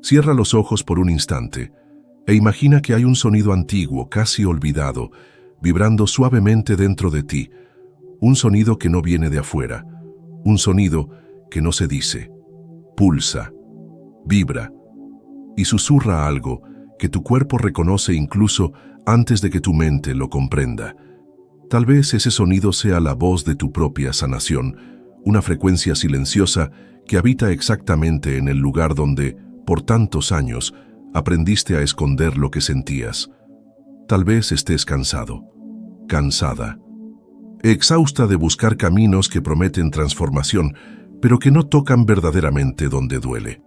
Cierra los ojos por un instante e imagina que hay un sonido antiguo, casi olvidado, vibrando suavemente dentro de ti. Un sonido que no viene de afuera, un sonido que no se dice, pulsa, vibra y susurra algo que tu cuerpo reconoce incluso antes de que tu mente lo comprenda. Tal vez ese sonido sea la voz de tu propia sanación, una frecuencia silenciosa que habita exactamente en el lugar donde, por tantos años, aprendiste a esconder lo que sentías. Tal vez estés cansado, cansada, exhausta de buscar caminos que prometen transformación, pero que no tocan verdaderamente donde duele.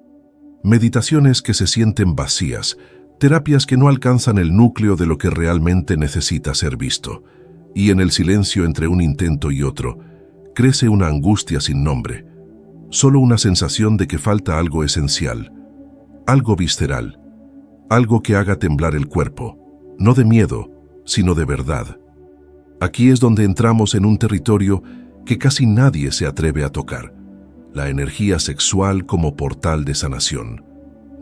Meditaciones que se sienten vacías, terapias que no alcanzan el núcleo de lo que realmente necesita ser visto. Y en el silencio entre un intento y otro, crece una angustia sin nombre, solo una sensación de que falta algo esencial, algo visceral, algo que haga temblar el cuerpo, no de miedo, sino de verdad. Aquí es donde entramos en un territorio que casi nadie se atreve a tocar, la energía sexual como portal de sanación,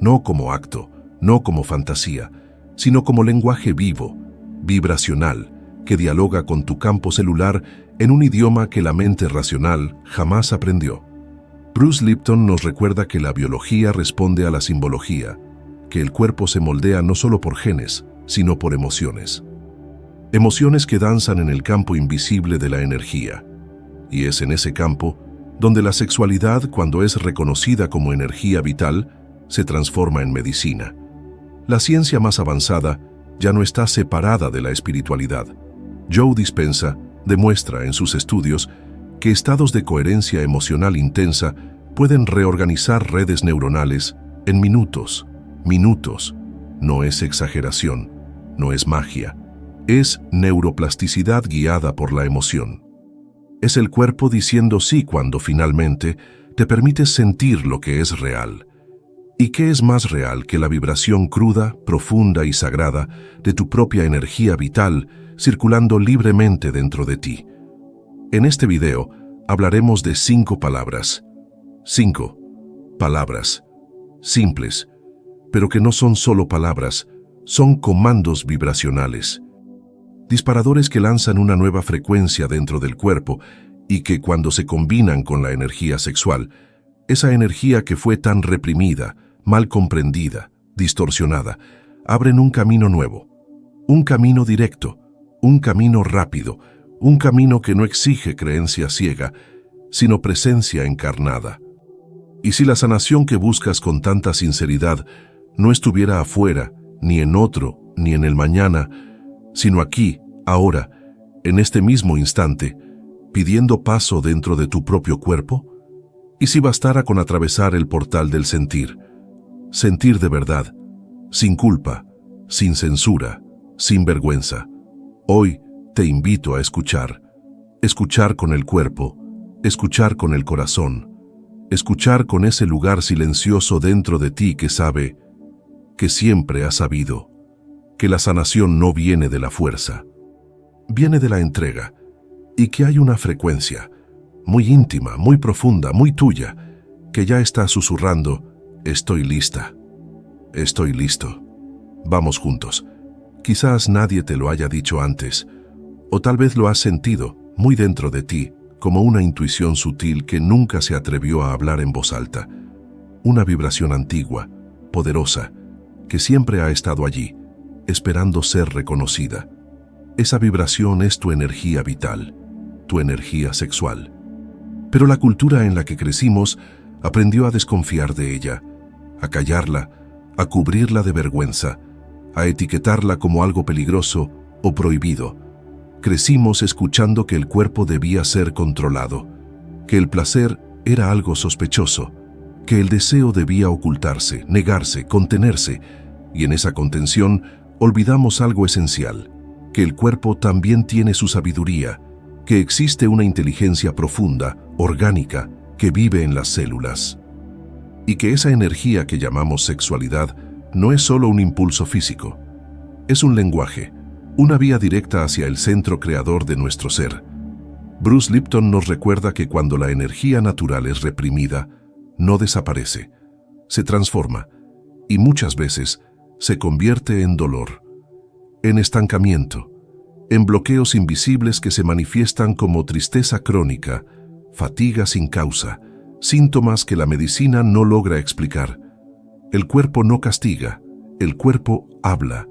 no como acto, no como fantasía, sino como lenguaje vivo, vibracional, que dialoga con tu campo celular en un idioma que la mente racional jamás aprendió. Bruce Lipton nos recuerda que la biología responde a la simbología, que el cuerpo se moldea no solo por genes, sino por emociones. Emociones que danzan en el campo invisible de la energía. Y es en ese campo donde la sexualidad, cuando es reconocida como energía vital, se transforma en medicina. La ciencia más avanzada ya no está separada de la espiritualidad. Joe Dispenza demuestra en sus estudios que estados de coherencia emocional intensa pueden reorganizar redes neuronales en minutos. Minutos. No es exageración, no es magia. Es neuroplasticidad guiada por la emoción. Es el cuerpo diciendo sí cuando finalmente te permites sentir lo que es real. ¿Y qué es más real que la vibración cruda, profunda y sagrada de tu propia energía vital circulando libremente dentro de ti? En este video hablaremos de 5 palabras. 5 palabras simples, pero que no son solo palabras, son comandos vibracionales. Disparadores que lanzan una nueva frecuencia dentro del cuerpo y que cuando se combinan con la energía sexual, esa energía que fue tan reprimida, mal comprendida, distorsionada, abren un camino nuevo, un camino directo, un camino rápido, un camino que no exige creencia ciega, sino presencia encarnada. Y si la sanación que buscas con tanta sinceridad no estuviera afuera, ni en otro, ni en el mañana, sino aquí, ahora, en este mismo instante, pidiendo paso dentro de tu propio cuerpo? ¿Y si bastara con atravesar el portal del sentir? Sentir de verdad, sin culpa, sin censura, sin vergüenza. Hoy te invito a escuchar. Escuchar con el cuerpo, escuchar con el corazón, escuchar con ese lugar silencioso dentro de ti que sabe, que siempre ha sabido, que la sanación no viene de la fuerza, viene de la entrega, y que hay una frecuencia muy íntima, muy profunda, muy tuya, que ya está susurrando: estoy lista, estoy listo. Vamos juntos. Quizás nadie te lo haya dicho antes, o tal vez lo has sentido muy dentro de ti, como una intuición sutil que nunca se atrevió a hablar en voz alta. Una vibración antigua, poderosa, que siempre ha estado allí, esperando ser reconocida. Esa vibración es tu energía vital, tu energía sexual. Pero la cultura en la que crecimos aprendió a desconfiar de ella, a callarla, a cubrirla de vergüenza, a etiquetarla como algo peligroso o prohibido. Crecimos escuchando que el cuerpo debía ser controlado, que el placer era algo sospechoso, que el deseo debía ocultarse, negarse, contenerse, y en esa contención olvidamos algo esencial, que el cuerpo también tiene su sabiduría, que existe una inteligencia profunda, orgánica, que vive en las células. Y que esa energía que llamamos sexualidad no es solo un impulso físico, es un lenguaje, una vía directa hacia el centro creador de nuestro ser. Bruce Lipton nos recuerda que cuando la energía natural es reprimida, no desaparece, se transforma, y muchas veces se convierte en dolor, en estancamiento, en bloqueos invisibles que se manifiestan como tristeza crónica, fatiga sin causa, síntomas que la medicina no logra explicar. El cuerpo no castiga, el cuerpo habla.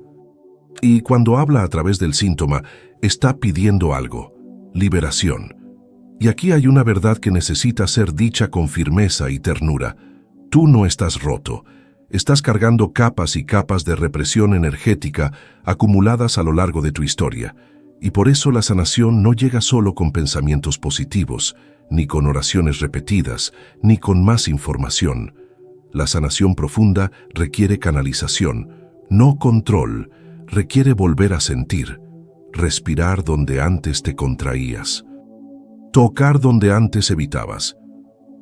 Y cuando habla a través del síntoma, está pidiendo algo, liberación. Y aquí hay una verdad que necesita ser dicha con firmeza y ternura. Tú no estás roto. Estás cargando capas y capas de represión energética acumuladas a lo largo de tu historia. Y por eso la sanación no llega solo con pensamientos positivos, ni con oraciones repetidas, ni con más información. La sanación profunda requiere canalización, no control. Requiere volver a sentir, respirar donde antes te contraías, tocar donde antes evitabas.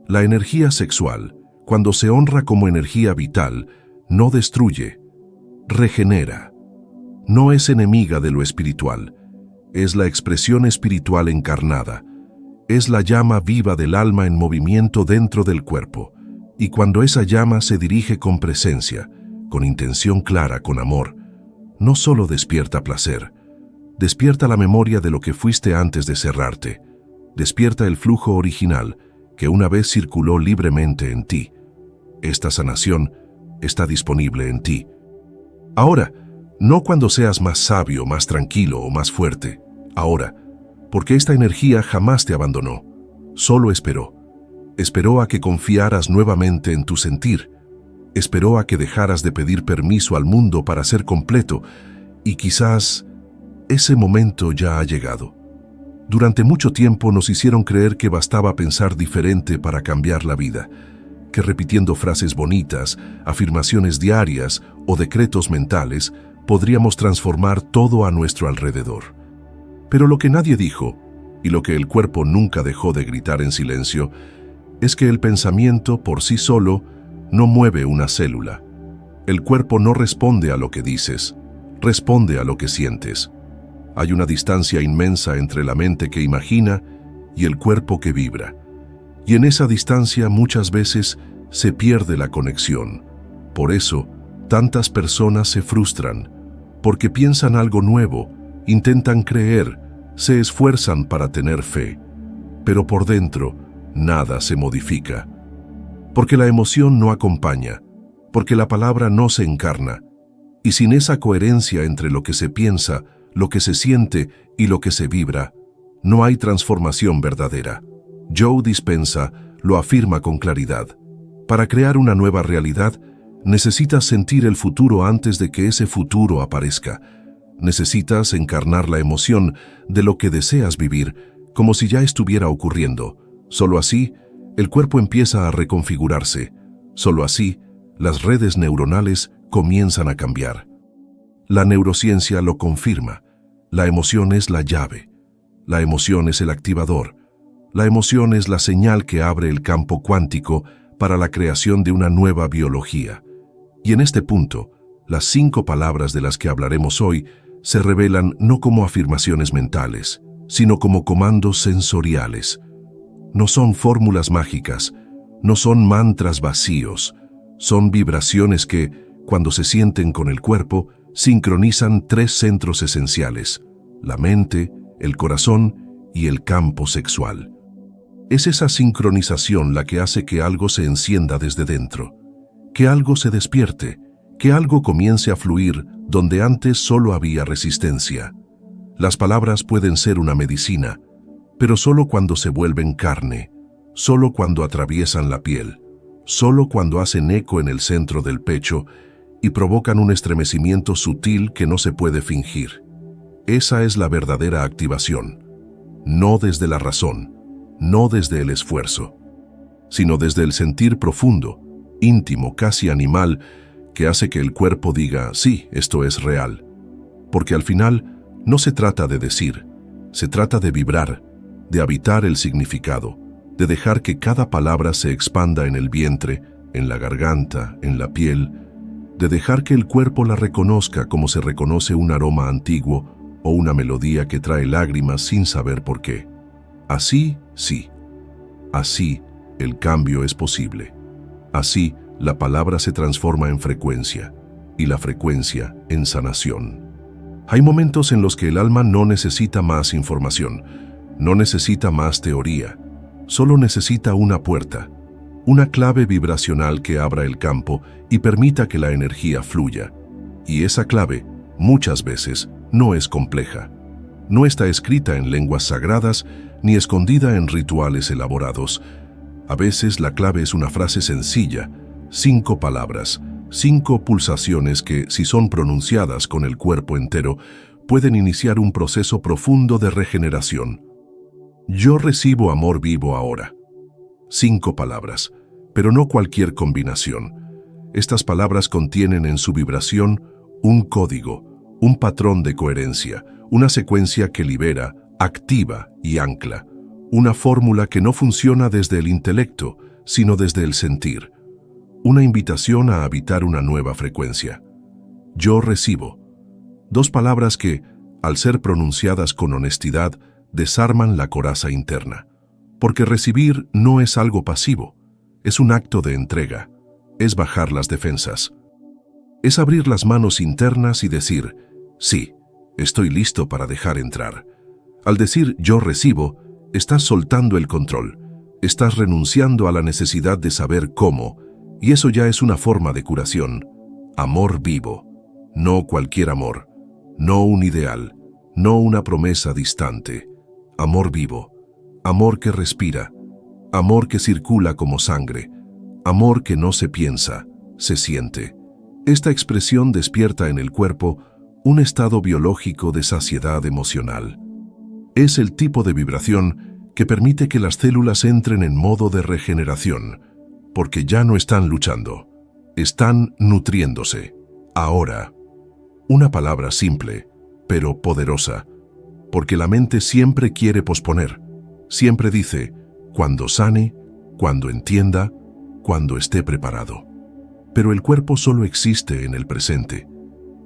La energía sexual, cuando se honra como energía vital, no destruye, regenera. No es enemiga de lo espiritual, es la expresión espiritual encarnada, es la llama viva del alma en movimiento dentro del cuerpo, y cuando esa llama se dirige con presencia, con intención clara, con amor, no solo despierta placer, despierta la memoria de lo que fuiste antes de cerrarte, despierta el flujo original que una vez circuló libremente en ti. Esta sanación está disponible en ti. Ahora, no cuando seas más sabio, más tranquilo o más fuerte. Ahora, porque esta energía jamás te abandonó, solo esperó. Esperó a que confiaras nuevamente en tu sentir. Esperó a que dejaras de pedir permiso al mundo para ser completo, y quizás ese momento ya ha llegado. Durante mucho tiempo nos hicieron creer que bastaba pensar diferente para cambiar la vida, que repitiendo frases bonitas, afirmaciones diarias o decretos mentales, podríamos transformar todo a nuestro alrededor. Pero lo que nadie dijo, y lo que el cuerpo nunca dejó de gritar en silencio, es que el pensamiento por sí solo no mueve una célula. El cuerpo no responde a lo que dices, responde a lo que sientes. Hay una distancia inmensa entre la mente que imagina y el cuerpo que vibra. Y en esa distancia muchas veces se pierde la conexión. Por eso, tantas personas se frustran, porque piensan algo nuevo, intentan creer, se esfuerzan para tener fe, pero por dentro nada se modifica. Porque la emoción no acompaña, porque la palabra no se encarna, y sin esa coherencia entre lo que se piensa, lo que se siente y lo que se vibra, no hay transformación verdadera. Joe Dispenza lo afirma con claridad. Para crear una nueva realidad, necesitas sentir el futuro antes de que ese futuro aparezca. Necesitas encarnar la emoción de lo que deseas vivir, como si ya estuviera ocurriendo. Solo así, el cuerpo empieza a reconfigurarse. Solo así, las redes neuronales comienzan a cambiar. La neurociencia lo confirma. La emoción es la llave. La emoción es el activador. La emoción es la señal que abre el campo cuántico para la creación de una nueva biología. Y en este punto, las 5 palabras de las que hablaremos hoy se revelan no como afirmaciones mentales, sino como comandos sensoriales. No son fórmulas mágicas, no son mantras vacíos, son vibraciones que, cuando se sienten con el cuerpo, sincronizan 3 centros esenciales: la mente, el corazón y el campo sexual. Es esa sincronización la que hace que algo se encienda desde dentro, que algo se despierte, que algo comience a fluir donde antes solo había resistencia. Las palabras pueden ser una medicina, pero solo cuando se vuelven carne, solo cuando atraviesan la piel, solo cuando hacen eco en el centro del pecho y provocan un estremecimiento sutil que no se puede fingir. Esa es la verdadera activación, no desde la razón, no desde el esfuerzo, sino desde el sentir profundo, íntimo, casi animal, que hace que el cuerpo diga, sí, esto es real. Porque al final no se trata de decir, se trata de vibrar, de habitar el significado, de dejar que cada palabra se expanda en el vientre, en la garganta, en la piel, de dejar que el cuerpo la reconozca como se reconoce un aroma antiguo o una melodía que trae lágrimas sin saber por qué. Así, sí. Así, el cambio es posible. Así, la palabra se transforma en frecuencia y la frecuencia en sanación. Hay momentos en los que el alma no necesita más información, no necesita más teoría, solo necesita una puerta, una clave vibracional que abra el campo y permita que la energía fluya. Y esa clave, muchas veces, no es compleja. No está escrita en lenguas sagradas ni escondida en rituales elaborados. A veces la clave es una frase sencilla, 5 palabras, 5 pulsaciones que, si son pronunciadas con el cuerpo entero, pueden iniciar un proceso profundo de regeneración. Yo recibo amor vivo ahora. 5 palabras, pero no cualquier combinación. Estas palabras contienen en su vibración un código, un patrón de coherencia, una secuencia que libera, activa y ancla. Una fórmula que no funciona desde el intelecto, sino desde el sentir. Una invitación a habitar una nueva frecuencia. Yo recibo. 2 palabras que, al ser pronunciadas con honestidad, desarman la coraza interna. Porque recibir no es algo pasivo, es un acto de entrega, es bajar las defensas. Es abrir las manos internas y decir, sí, estoy listo para dejar entrar. Al decir yo recibo, estás soltando el control, estás renunciando a la necesidad de saber cómo, y eso ya es una forma de curación. Amor vivo, no cualquier amor, no un ideal, no una promesa distante. Amor vivo, amor que respira, amor que circula como sangre, amor que no se piensa, se siente. Esta expresión despierta en el cuerpo un estado biológico de saciedad emocional. Es el tipo de vibración que permite que las células entren en modo de regeneración, porque ya no están luchando, están nutriéndose. Ahora, una palabra simple, pero poderosa, porque la mente siempre quiere posponer, siempre dice, cuando sane, cuando entienda, cuando esté preparado. Pero el cuerpo solo existe en el presente,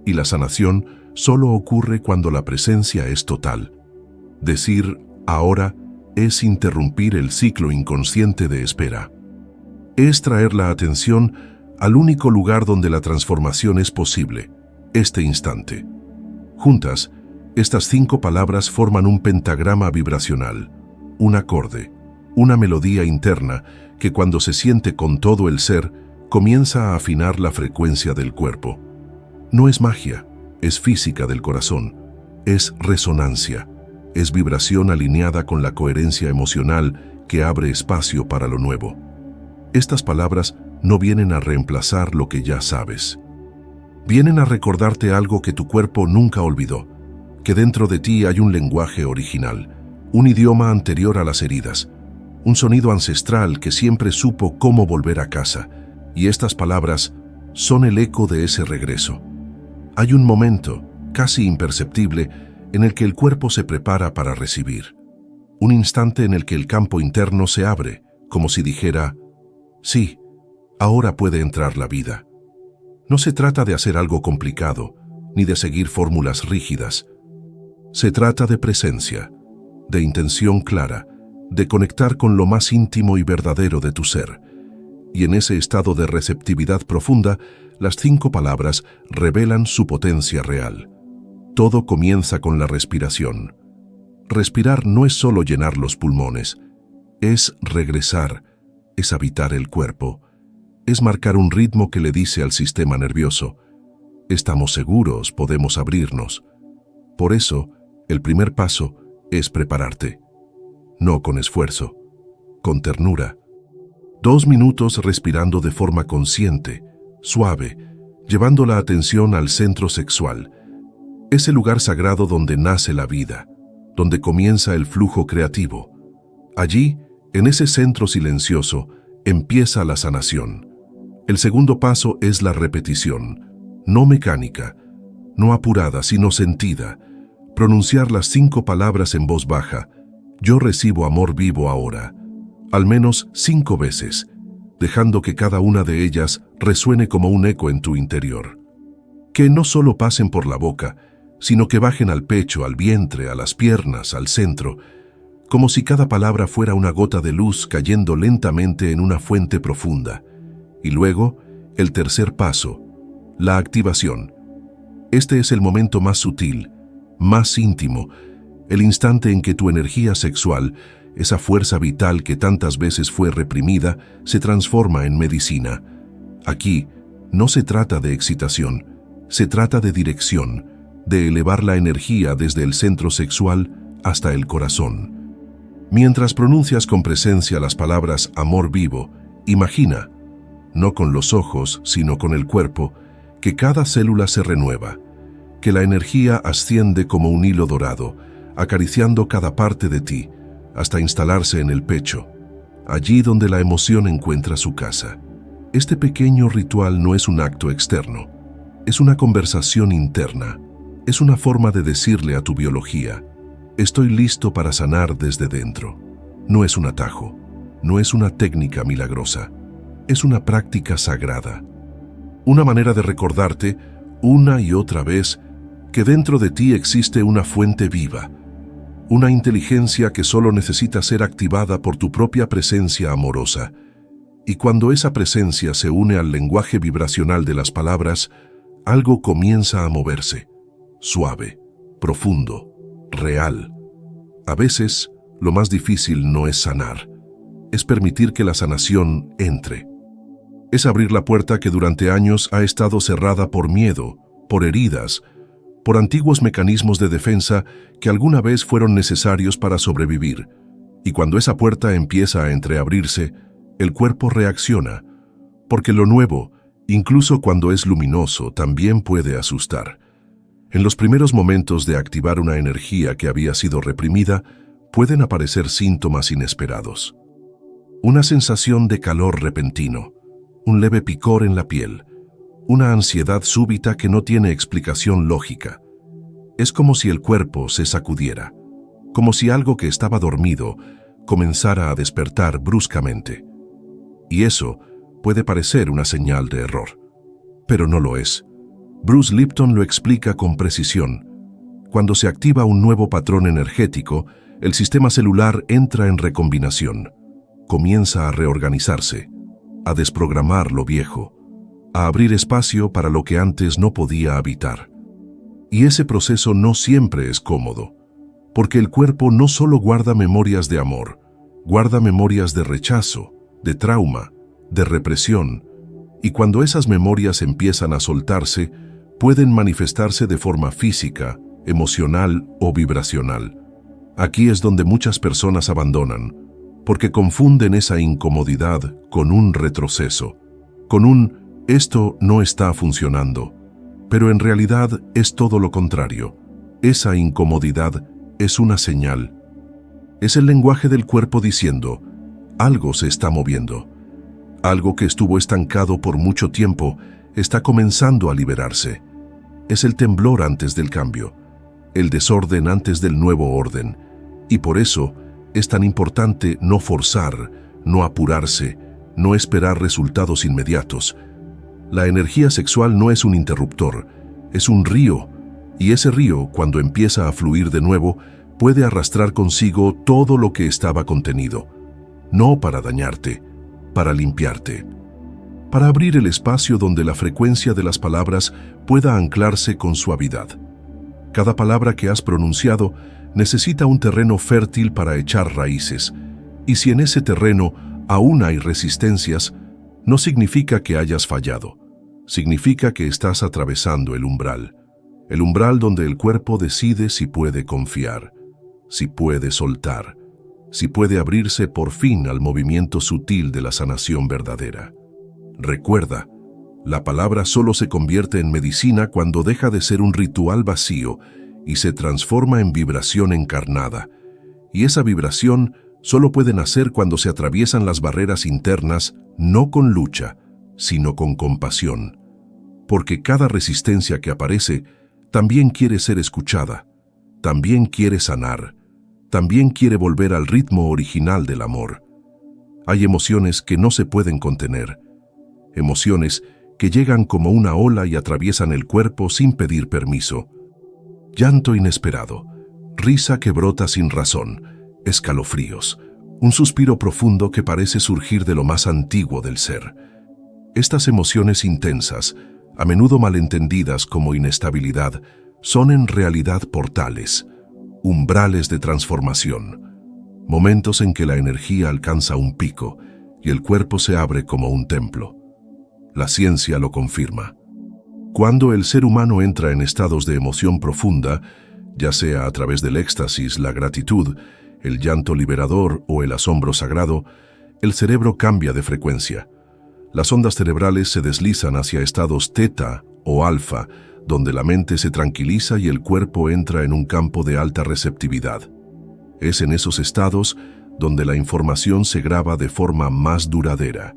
y la sanación solo ocurre cuando la presencia es total. Decir ahora es interrumpir el ciclo inconsciente de espera. Es traer la atención al único lugar donde la transformación es posible, este instante. Juntas, estas 5 palabras forman un pentagrama vibracional, un acorde, una melodía interna que cuando se siente con todo el ser, comienza a afinar la frecuencia del cuerpo. No es magia, es física del corazón, es resonancia, es vibración alineada con la coherencia emocional que abre espacio para lo nuevo. Estas palabras no vienen a reemplazar lo que ya sabes. Vienen a recordarte algo que tu cuerpo nunca olvidó, que dentro de ti hay un lenguaje original, un idioma anterior a las heridas, un sonido ancestral que siempre supo cómo volver a casa, y estas palabras son el eco de ese regreso. Hay un momento, casi imperceptible, en el que el cuerpo se prepara para recibir. Un instante en el que el campo interno se abre, como si dijera, sí, ahora puede entrar la vida. No se trata de hacer algo complicado, ni de seguir fórmulas rígidas. Se trata de presencia, de intención clara, de conectar con lo más íntimo y verdadero de tu ser. Y en ese estado de receptividad profunda, las 5 palabras revelan su potencia real. Todo comienza con la respiración. Respirar no es solo llenar los pulmones, es regresar, es habitar el cuerpo, es marcar un ritmo que le dice al sistema nervioso, estamos seguros, podemos abrirnos. Por eso, el primer paso es prepararte. No con esfuerzo, con ternura. 2 minutos respirando de forma consciente, suave, llevando la atención al centro sexual, ese lugar sagrado donde nace la vida, donde comienza el flujo creativo. Allí, en ese centro silencioso, empieza la sanación. El segundo paso es la repetición, no mecánica, no apurada, sino sentida. Pronunciar las 5 palabras en voz baja, yo recibo amor vivo ahora, al menos 5 veces, dejando que cada una de ellas resuene como un eco en tu interior. Que no solo pasen por la boca, sino que bajen al pecho, al vientre, a las piernas, al centro, como si cada palabra fuera una gota de luz cayendo lentamente en una fuente profunda, Y luego, el tercer paso, la activación. Este es el momento más sutil, más íntimo, el instante en que tu energía sexual, esa fuerza vital que tantas veces fue reprimida, se transforma en medicina. Aquí no se trata de excitación, se trata de dirección, de elevar la energía desde el centro sexual hasta el corazón. Mientras pronuncias con presencia las palabras amor vivo, imagina, no con los ojos, sino con el cuerpo, que cada célula se renueva, que la energía asciende como un hilo dorado, acariciando cada parte de ti, hasta instalarse en el pecho, allí donde la emoción encuentra su casa. Este pequeño ritual no es un acto externo, es una conversación interna, es una forma de decirle a tu biología, estoy listo para sanar desde dentro. No es un atajo, no es una técnica milagrosa, es una práctica sagrada. Una manera de recordarte, una y otra vez, que dentro de ti existe una fuente viva, una inteligencia que solo necesita ser activada por tu propia presencia amorosa. Y cuando esa presencia se une al lenguaje vibracional de las palabras, algo comienza a moverse, suave, profundo, real. A veces, lo más difícil no es sanar, es permitir que la sanación entre. Es abrir la puerta que durante años ha estado cerrada por miedo, por heridas, por antiguos mecanismos de defensa que alguna vez fueron necesarios para sobrevivir. Y cuando esa puerta empieza a entreabrirse, el cuerpo reacciona, porque lo nuevo, incluso cuando es luminoso, también puede asustar. En los primeros momentos de activar una energía que había sido reprimida, pueden aparecer síntomas inesperados. Una sensación de calor repentino, un leve picor en la piel, una ansiedad súbita que no tiene explicación lógica. Es como si el cuerpo se sacudiera, como si algo que estaba dormido comenzara a despertar bruscamente. Y eso puede parecer una señal de error, pero no lo es. Bruce Lipton lo explica con precisión. Cuando se activa un nuevo patrón energético, el sistema celular entra en recombinación, comienza a reorganizarse, a desprogramar lo viejo, a abrir espacio para lo que antes no podía habitar. Y ese proceso no siempre es cómodo, porque el cuerpo no solo guarda memorias de amor, guarda memorias de rechazo, de trauma, de represión, y cuando esas memorias empiezan a soltarse, pueden manifestarse de forma física, emocional o vibracional. Aquí es donde muchas personas abandonan, porque confunden esa incomodidad con un retroceso, con un «esto no está funcionando», pero en realidad es todo lo contrario. Esa incomodidad es una señal. Es el lenguaje del cuerpo diciendo, algo se está moviendo. Algo que estuvo estancado por mucho tiempo está comenzando a liberarse. Es el temblor antes del cambio, el desorden antes del nuevo orden. Y por eso es tan importante no forzar, no apurarse, no esperar resultados inmediatos. La energía sexual no es un interruptor, es un río, y ese río, cuando empieza a fluir de nuevo, puede arrastrar consigo todo lo que estaba contenido. No para dañarte, para limpiarte. Para abrir el espacio donde la frecuencia de las palabras pueda anclarse con suavidad. Cada palabra que has pronunciado necesita un terreno fértil para echar raíces, y si en ese terreno aún hay resistencias, no significa que hayas fallado. Significa que estás atravesando el umbral donde el cuerpo decide si puede confiar, si puede soltar, si puede abrirse por fin al movimiento sutil de la sanación verdadera. Recuerda, la palabra solo se convierte en medicina cuando deja de ser un ritual vacío y se transforma en vibración encarnada. Y esa vibración solo puede nacer cuando se atraviesan las barreras internas, no con lucha, sino con compasión. Porque cada resistencia que aparece también quiere ser escuchada, también quiere sanar, también quiere volver al ritmo original del amor. Hay emociones que no se pueden contener, emociones que llegan como una ola y atraviesan el cuerpo sin pedir permiso. Llanto inesperado, risa que brota sin razón, escalofríos, un suspiro profundo que parece surgir de lo más antiguo del ser. Estas emociones intensas, a menudo malentendidas como inestabilidad, son en realidad portales, umbrales de transformación, momentos en que la energía alcanza un pico y el cuerpo se abre como un templo. La ciencia lo confirma. Cuando el ser humano entra en estados de emoción profunda, ya sea a través del éxtasis, la gratitud, el llanto liberador o el asombro sagrado, el cerebro cambia de frecuencia. Las ondas cerebrales se deslizan hacia estados teta o alfa, donde la mente se tranquiliza y el cuerpo entra en un campo de alta receptividad. Es en esos estados donde la información se graba de forma más duradera,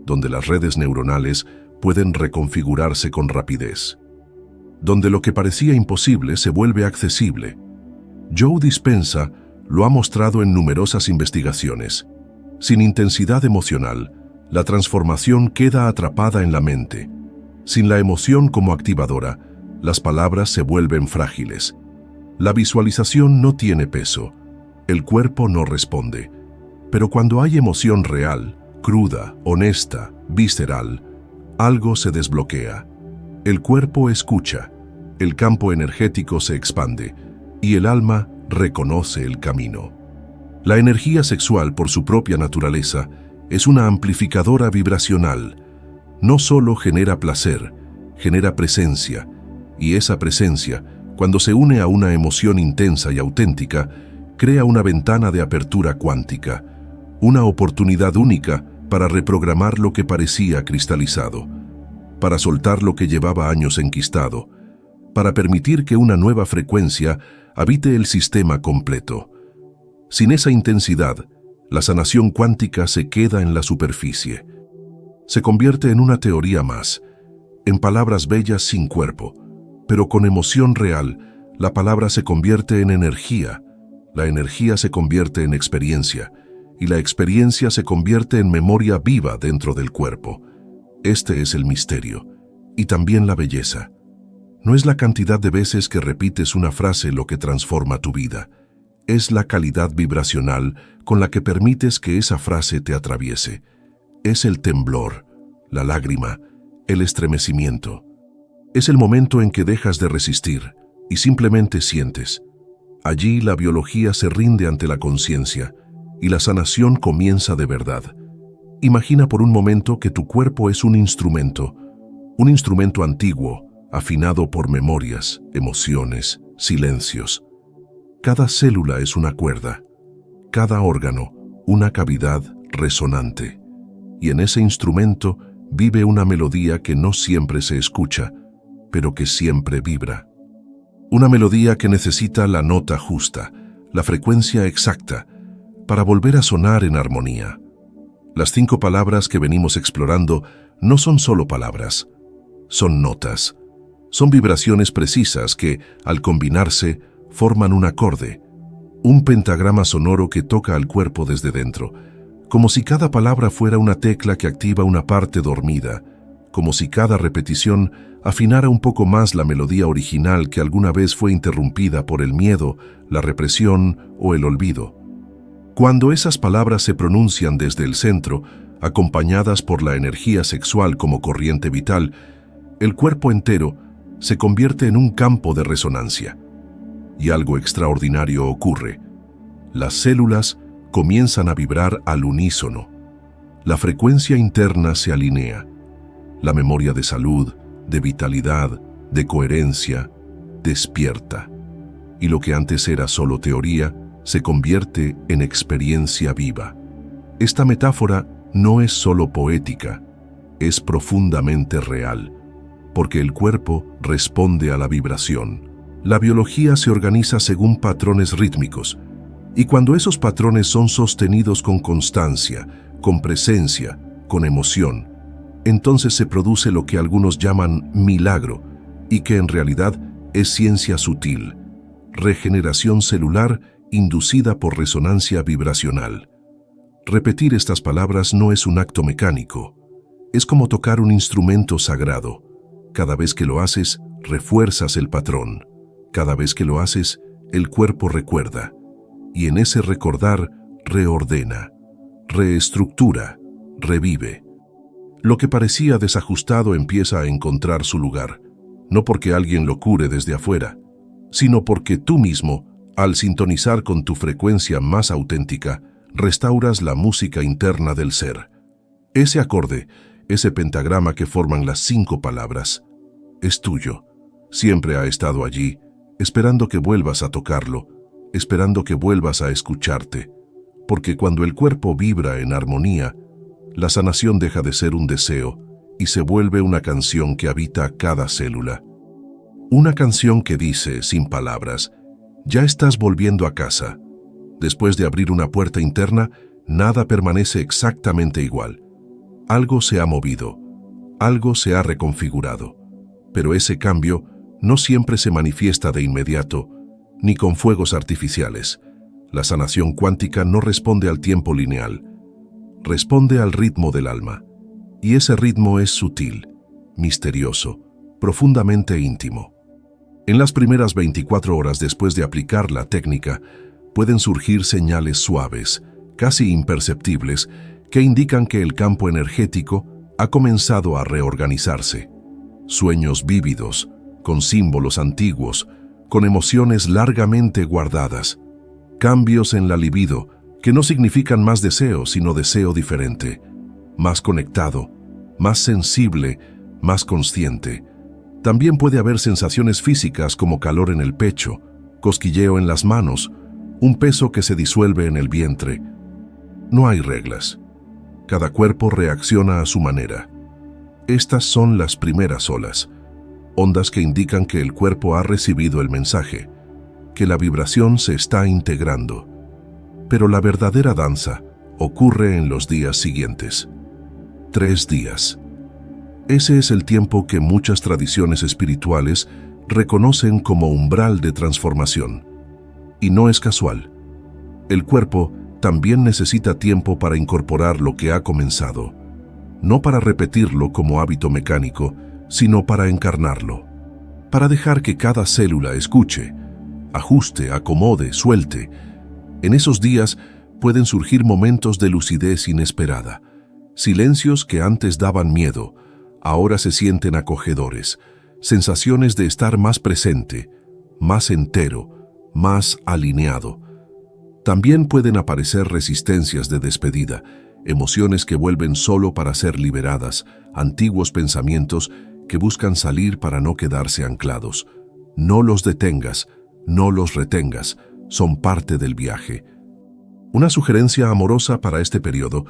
donde las redes neuronales pueden reconfigurarse con rapidez, donde lo que parecía imposible se vuelve accesible. Joe Dispenza lo ha mostrado en numerosas investigaciones. Sin intensidad emocional, la transformación queda atrapada en la mente. Sin la emoción como activadora, las palabras se vuelven frágiles. La visualización no tiene peso. El cuerpo no responde. Pero cuando hay emoción real, cruda, honesta, visceral, algo se desbloquea. El cuerpo escucha, el campo energético se expande y el alma reconoce el camino. La energía sexual, por su propia naturaleza, es una amplificadora vibracional. No solo genera placer, genera presencia, y esa presencia, cuando se une a una emoción intensa y auténtica, crea una ventana de apertura cuántica, una oportunidad única para reprogramar lo que parecía cristalizado, para soltar lo que llevaba años enquistado, para permitir que una nueva frecuencia habite el sistema completo. Sin esa intensidad, la sanación cuántica se queda en la superficie. Se convierte en una teoría más, en palabras bellas sin cuerpo, pero con emoción real, la palabra se convierte en energía, la energía se convierte en experiencia, y la experiencia se convierte en memoria viva dentro del cuerpo. Este es el misterio, y también la belleza. No es la cantidad de veces que repites una frase lo que transforma tu vida, es la calidad vibracional con la que permites que esa frase te atraviese. Es el temblor, la lágrima, el estremecimiento. Es el momento en que dejas de resistir y simplemente sientes. Allí la biología se rinde ante la conciencia y la sanación comienza de verdad. Imagina por un momento que tu cuerpo es un instrumento antiguo, afinado por memorias, emociones, silencios. Cada célula es una cuerda, cada órgano una cavidad resonante. Y en ese instrumento vive una melodía que no siempre se escucha, pero que siempre vibra. Una melodía que necesita la nota justa, la frecuencia exacta, para volver a sonar en armonía. Las 5 palabras que venimos explorando no son solo palabras, son notas. Son vibraciones precisas que, al combinarse, forman un acorde, un pentagrama sonoro que toca al cuerpo desde dentro, como si cada palabra fuera una tecla que activa una parte dormida, como si cada repetición afinara un poco más la melodía original que alguna vez fue interrumpida por el miedo, la represión o el olvido. Cuando esas palabras se pronuncian desde el centro, acompañadas por la energía sexual como corriente vital, el cuerpo entero se convierte en un campo de resonancia. Y algo extraordinario ocurre. Las células comienzan a vibrar al unísono. La frecuencia interna se alinea. La memoria de salud, de vitalidad, de coherencia, despierta. Y lo que antes era solo teoría, se convierte en experiencia viva. Esta metáfora no es solo poética, es profundamente real, porque el cuerpo responde a la vibración. La biología se organiza según patrones rítmicos, y cuando esos patrones son sostenidos con constancia, con presencia, con emoción, entonces se produce lo que algunos llaman milagro, y que en realidad es ciencia sutil, regeneración celular inducida por resonancia vibracional. Repetir estas palabras no es un acto mecánico, es como tocar un instrumento sagrado. Cada vez que lo haces, refuerzas el patrón. Cada vez que lo haces, el cuerpo recuerda, y en ese recordar reordena, reestructura, revive. Lo que parecía desajustado empieza a encontrar su lugar, no porque alguien lo cure desde afuera, sino porque tú mismo, al sintonizar con tu frecuencia más auténtica, restauras la música interna del ser. Ese acorde, ese pentagrama que forman las 5 palabras, es tuyo. Siempre ha estado allí, esperando que vuelvas a tocarlo, esperando que vuelvas a escucharte, porque cuando el cuerpo vibra en armonía, la sanación deja de ser un deseo y se vuelve una canción que habita cada célula. Una canción que dice, sin palabras, ya estás volviendo a casa. Después de abrir una puerta interna, nada permanece exactamente igual. Algo se ha movido, algo se ha reconfigurado, pero ese cambio no siempre se manifiesta de inmediato, ni con fuegos artificiales. La sanación cuántica no responde al tiempo lineal, responde al ritmo del alma, y ese ritmo es sutil, misterioso, profundamente íntimo. En las primeras 24 horas después de aplicar la técnica, pueden surgir señales suaves, casi imperceptibles, que indican que el campo energético ha comenzado a reorganizarse. Sueños vívidos, con símbolos antiguos, con emociones largamente guardadas. Cambios en la libido, que no significan más deseo, sino deseo diferente, más conectado, más sensible, más consciente. También puede haber sensaciones físicas como calor en el pecho, cosquilleo en las manos, un peso que se disuelve en el vientre. No hay reglas. Cada cuerpo reacciona a su manera. Estas son las primeras olas, ondas que indican que el cuerpo ha recibido el mensaje, que la vibración se está integrando. Pero la verdadera danza ocurre en los días siguientes. 3 días. Ese es el tiempo que muchas tradiciones espirituales reconocen como umbral de transformación. Y no es casual. El cuerpo también necesita tiempo para incorporar lo que ha comenzado, no para repetirlo como hábito mecánico, sino para encarnarlo, para dejar que cada célula escuche, ajuste, acomode, suelte. En esos días pueden surgir momentos de lucidez inesperada, silencios que antes daban miedo, ahora se sienten acogedores, sensaciones de estar más presente, más entero, más alineado. También pueden aparecer resistencias de despedida, emociones que vuelven solo para ser liberadas, antiguos pensamientos que buscan salir para no quedarse anclados. No los detengas, no los retengas, son parte del viaje. Una sugerencia amorosa para este periodo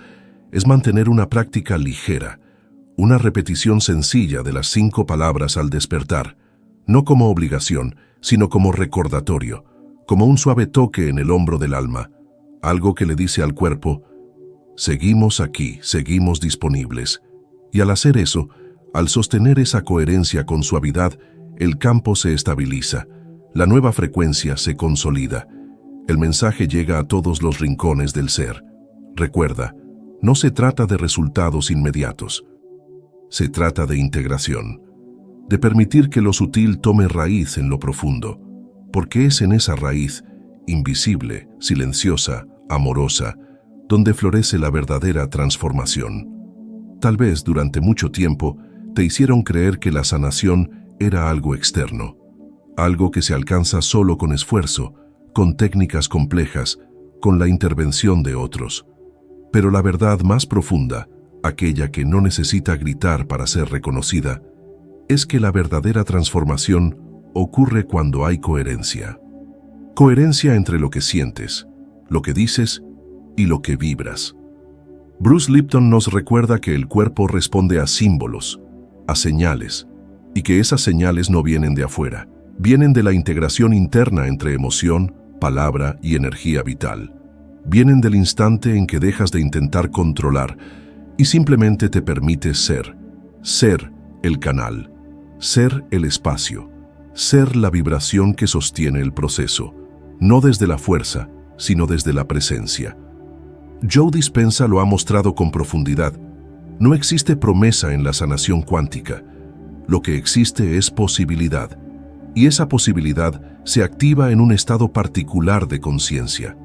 es mantener una práctica ligera, una repetición sencilla de las 5 palabras al despertar, no como obligación, sino como recordatorio, como un suave toque en el hombro del alma, algo que le dice al cuerpo, seguimos aquí, seguimos disponibles. Y al hacer eso, al sostener esa coherencia con suavidad, el campo se estabiliza, la nueva frecuencia se consolida. El mensaje llega a todos los rincones del ser. Recuerda, no se trata de resultados inmediatos. Se trata de integración, de permitir que lo sutil tome raíz en lo profundo, porque es en esa raíz, invisible, silenciosa, amorosa, donde florece la verdadera transformación. Tal vez durante mucho tiempo te hicieron creer que la sanación era algo externo, algo que se alcanza solo con esfuerzo, con técnicas complejas, con la intervención de otros. Pero la verdad más profunda, aquella que no necesita gritar para ser reconocida, es que la verdadera transformación ocurre cuando hay coherencia. Coherencia entre lo que sientes, lo que dices y lo que vibras. Bruce Lipton nos recuerda que el cuerpo responde a símbolos, a señales, y que esas señales no vienen de afuera, vienen de la integración interna entre emoción, palabra y energía vital. Vienen del instante en que dejas de intentar controlar y simplemente te permites ser el canal, ser el espacio, ser la vibración que sostiene el proceso, no desde la fuerza, sino desde la presencia. Joe Dispenza lo ha mostrado con profundidad. No existe promesa en la sanación cuántica. Lo que existe es posibilidad, y esa posibilidad se activa en un estado particular de conciencia.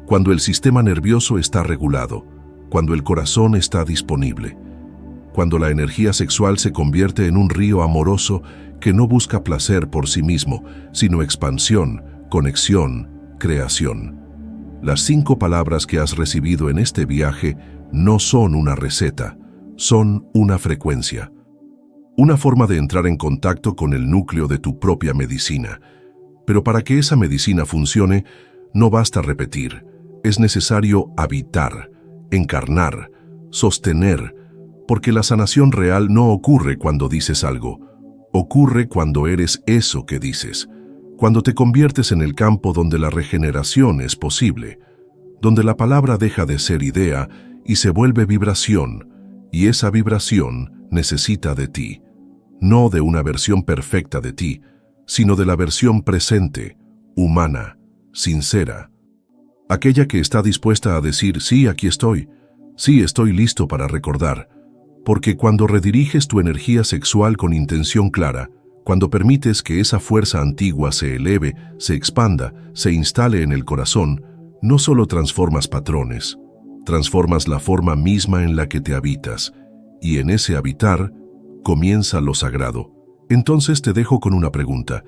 Cuando el sistema nervioso está regulado, cuando el corazón está disponible. cuando la energía sexual se convierte en un río amoroso que no busca placer por sí mismo, sino expansión, conexión, creación. Las 5 palabras que has recibido en este viaje no son una receta, son una frecuencia. Una forma de entrar en contacto con el núcleo de tu propia medicina. Pero para que esa medicina funcione, no basta repetir, es necesario habitar, encarnar, sostener, porque la sanación real no ocurre cuando dices algo, ocurre cuando eres eso que dices, cuando te conviertes en el campo donde la regeneración es posible, donde la palabra deja de ser idea y se vuelve vibración, y esa vibración necesita de ti, no de una versión perfecta de ti, sino de la versión presente, humana, sincera, aquella que está dispuesta a decir, sí, aquí estoy, sí, estoy listo para recordar, porque cuando rediriges tu energía sexual con intención clara, cuando permites que esa fuerza antigua se eleve, se expanda, se instale en el corazón, no solo transformas patrones, transformas la forma misma en la que te habitas, y en ese habitar comienza lo sagrado. Entonces te dejo con una pregunta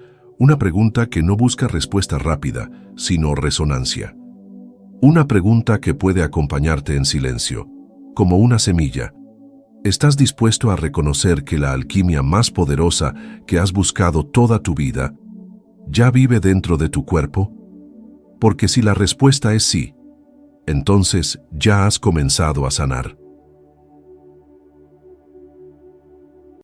que no busca respuesta rápida, sino resonancia. Una pregunta que puede acompañarte en silencio, como una semilla. ¿Estás dispuesto a reconocer que la alquimia más poderosa que has buscado toda tu vida ya vive dentro de tu cuerpo? Porque si la respuesta es sí, entonces ya has comenzado a sanar.